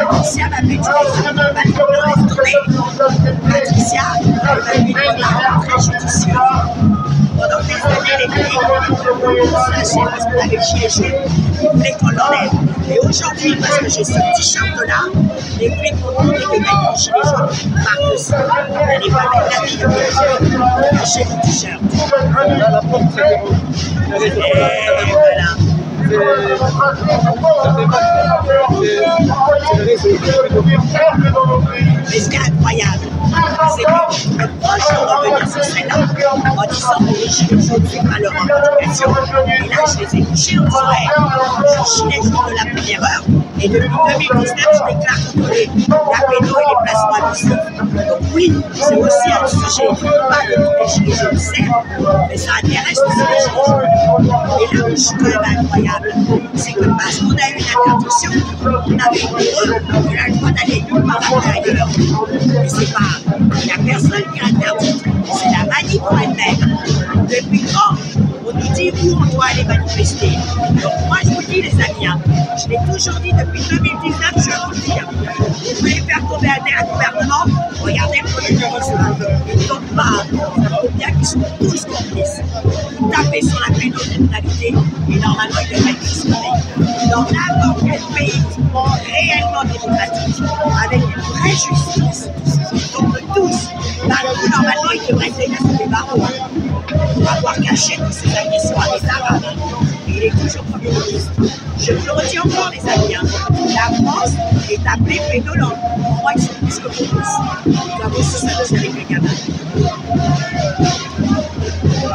Patricia m'a fait Patricia m'a une parent très judicieuse. Pendant des années, les filles, parce qu'on avait chié chez ils voulaient qu'on l'enlève. Et aujourd'hui, parce que j'ai ce t-shirt-là, les filles m'ont demandé de mettre les gilets jaunes par dessus. Elle n'est pas avec la fille, cacher le t-shirt. La porte, Et voilà. Mais ce qui est incroyable, c'est que le proche va revenir sur scène-là en disant que les gilets jaunes, c'est pas leur revendication. Et là, je les ai touchés en disant, je suis gilet jaune de la première heure. Et depuis 2019, je déclare contre les pédos et les placements abusifs. Donc oui, c'est aussi un sujet, pas de tous les gilets jaunes, certes, mais ça intéresse aussi les gilets jaunes. Et là où je suis quand même incroyable, c'est que parce qu'on a eu une interdiction, on avait pour eux, on a le droit d'aller nulle part à l'intérieur. Mais c'est pas, il n'y a personne qui interdit, c'est la manip pour elle-même. Depuis quand on nous dit où on doit aller manifester? Donc moi je vous dis les amis, hein, je l'ai toujours dit depuis 2019, je vais vous le dire. Vous voulez faire tomber un gouvernement, regardez le Premier ministre. Ils ne tombent pas, ça prouve bien qu'ils sont tous complices. Vous tapez sur la pédocriminalité et normalement ils devraient être discriminés. Dans n'importe quel pays réellement démocratique, avec une vraie justice, ils tombent tous. D'un coup, normalement ils devraient être dégager des barreaux pour avoir caché toutes ces agressions à des Arabes. Il est toujours Premier ministre. Je vous le redis encore, les amis, hein, la France est appelée pédolant. Pour moi, ils sont plus que complices. Nous avons aussi ça de avec les gamins.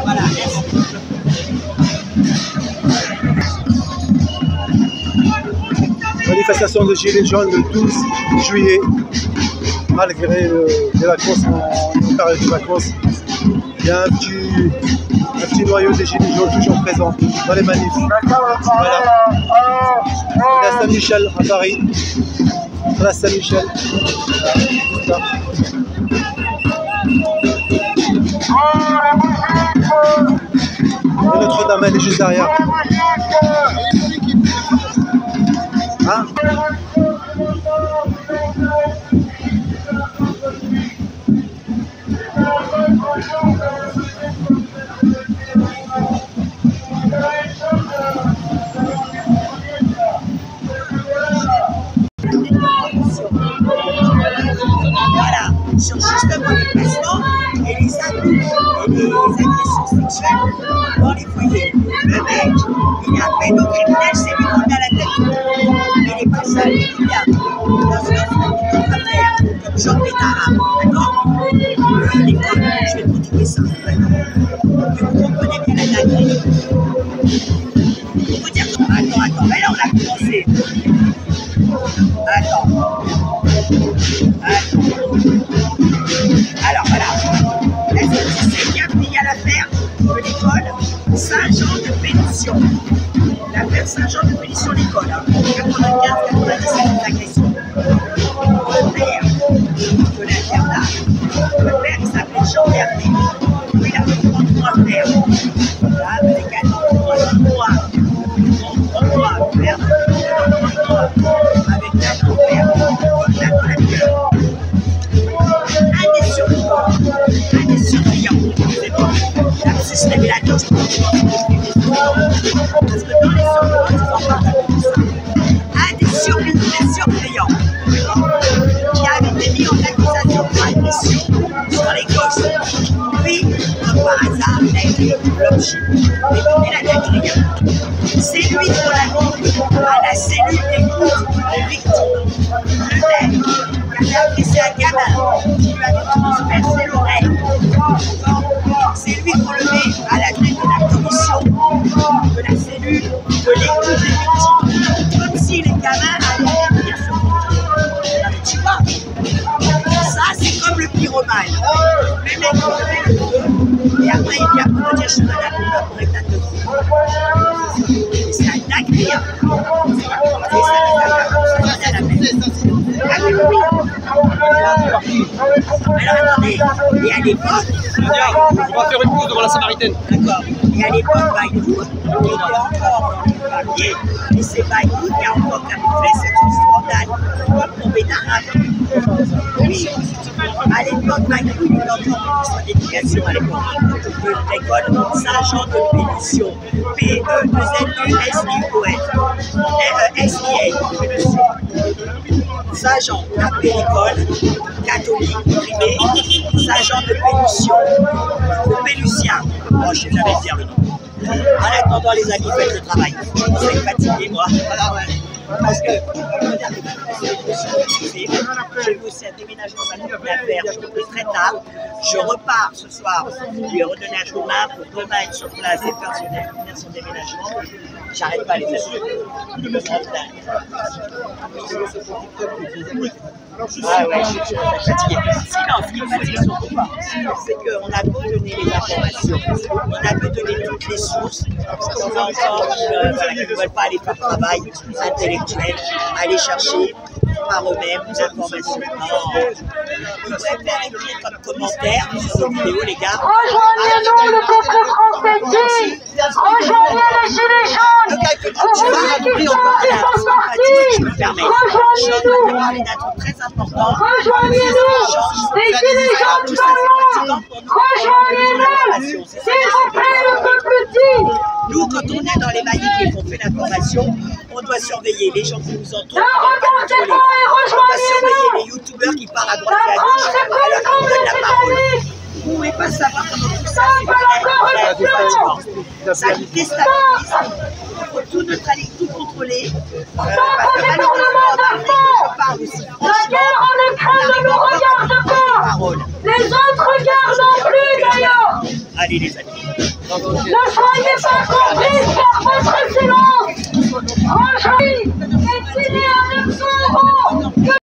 Voilà, merci. Manifestation de Gilets jaunes le 12 juillet, malgré les vacances, en période de vacances. Il y a un petit noyau des Gilets jaunes toujours présent dans les manifs. Voilà. Place Saint-Michel à Paris. Place Saint-Michel. Notre-Dame, elle est juste derrière. Hein? Voilà, sur justement les placements et les abus et les agressions sexuelles dans les foyers. Le mec, il est un pédocriminel, c'est lui qu'on met à la tête. Il n'est pas seul, il y a dans une autre affaire, comme Jean Pétard, d'accord? L'école, je vais continuer ça, d'accord? Que vous comprenez bien la dinguerie. Pour vous dire que, attends, mais là on a commencé. Attends. Alors voilà, est-ce que tu sais qui a pris à l'affaire de l'école Saint-Jean de Pénition? L'affaire Saint-Jean de Pénition l'école, hein, 95-97 agressions. Le père de l'internat, le père il s'appelait Jean Hervé. Il a fait 33 pères. Là, avec un endroit, père, avec un père, un des surveillants, c'est bon, lapsus révélateur, parce que dans les surveillants, ils en parlent de ça. Un des surveillants qui avait été mis en accusation pour agression sur les gosses. Lui, comme par hasard, il a été l'objet. Écoutez la dinguerie. C'est lui qu'on a mis à la cellule d'écoute des victimes. Le mec qui avait agressé un gamin, qui lui avait transpercé l'oreille. C'est lui qu'on le met à la tête de la commission de la cellule de l'écoute des victimes. Comme si les gamins allaient trop mal. Le mec, il te met le feu, et après, il vient pour te dire, je suis malade pour état de feu. C'est un dinguerie. C'est ça, la peine. Ah oui, oui. Alors attendez, et à l'époque, on va faire une pause devant la Samaritaine. D'accord. Et à l'époque, Bayrou était encore dans les papiers. Et c'est Bayrou qui a encore camouflé cette scandale. Comme tombé d'arabe. Oui. À l'époque, Bayrou était encore ministre de l'éducation à l'époque. De l'école Saint-Jean de Pénition. P-E-2-L-U-S-I-O-N. S-I-A. Saint-Jean, tapé l'école, catholique, privé, Saint-Jean de Pénition, de Pélucien. Bon, je ne sais jamais dire le nom. En attendant, les amis, faites le travail. Je commence à être fatigué, moi. Parce que, j'ai aussi un déménagement à faire, je trouve très tard. Je repars ce soir, lui redonner un coup de main pour demain être sur place et faire son déménagement. J'arrête pas les amis. Ah ouais, je suis fatigué. Sinon, ce qui me fatigue surtout pas, c'est qu'on a beau donner les informations, on a beau donner toutes les sources, de temps en temps, ils ne veulent pas aller faire travail intellectuel, aller chercher par eux-mêmes des informations. Ils préfèrent écrire comme commentaire sur nos vidéos, les gars. Rejoignez-nous le peuple français dit, rejoignez les gilets jaunes, rejoignez qui sont partis, rejoignez-nous, les gilets jaunes nous allons, rejoignez-les, s'il vous plaît le peuple dit. Nous, quand on est dans les magnifiques et qu'on fait l'information, on doit surveiller les gens qui nous entourent. Ne regardez pas et on doit surveiller rejoignez-nous. les youtubeurs qui partent à droite et à gauche alors qu'ils donnent la parole. Vous ne pouvez pas savoir comment tout ça ça déstabilise. Il faut tout neutraliser, tout contrôler. Parce que malheureusement, je parle aussi. La guerre en Ukraine ne nous regarde pas. Les autres guerres non plus d'ailleurs. Allez les amis. Ne soyez pas complices par votre silence. Rejoignez et signez un 900 €.